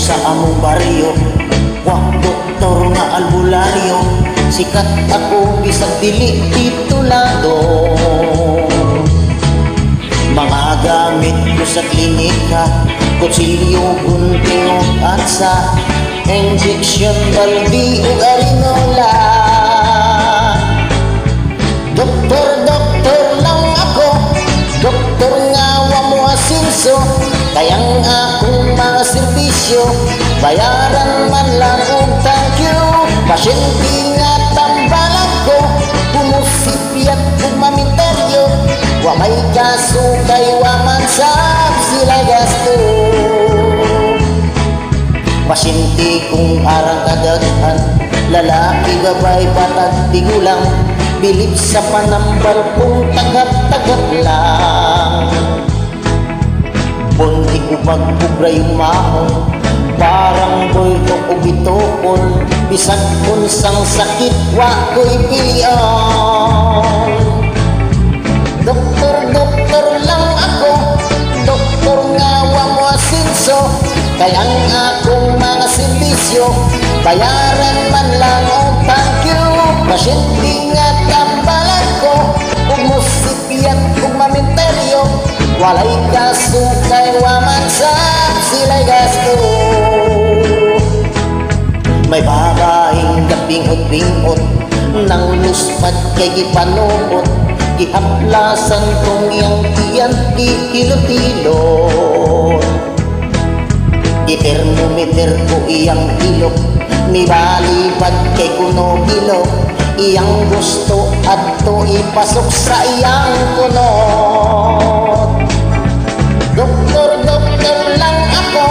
sa among baryo, wa doktor nga albularyo, sikat ako bisag dili titulado. Mga gamit ko sa klinika, kutsilyo, gunting o atsa, injection, balbi o arinola. Doktor lang ako, doktor nga wa mo asinso, kayang akong mga serbisyo, bayaran man lang og thank you. Pasyente nga tambalan ko, pumusipyat ug mamiteryo, wa may kaso kay wa man sab sila gasto. Pasyente kung arang kadaghan, lalaki, babay, patag, tigulang, bilib sa panambal kung tagap-tagap lang. Bunti ko magpubra yung mahon, parang boy ko ubitokon, bisag unsang sakit wa ko'y pilion. Doktor lang ako, doktor nga wa mo asinso, kayang akong mga serbisyo, bayaran man lang o thank you. Pasyente nga tambalan ko, ug musipyat ug maminteryo, walay kaso kay wa man sab sila'y gasto. May babaeng gabingot-bingot, nang luspat kay gipanuot, gihaplasan kong iyang tiyan ikilot-ilot. Gitermometer ko iyang ilok, nibalipad kay kuno gilok, iyang gusto adto ipasok sa iyang kunot. Doktor lang ako,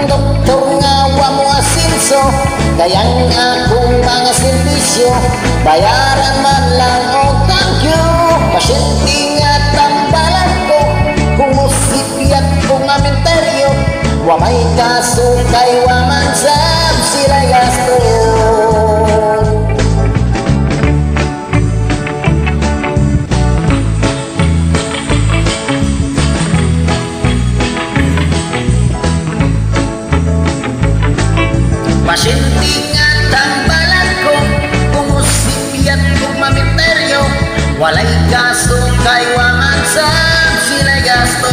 doktor nga wa mo asinso, kayang akong mga serbisyo, bayaran man lang o thank you. Pasyente nga tambalan ko, kumusipyat kong aminteryo, wa may kaso kay wa man sab sila gasto. Pasyente nga tambalan ko, kumusipyat kong mamiteryo, walay kaso kay wa man sab sila gasto.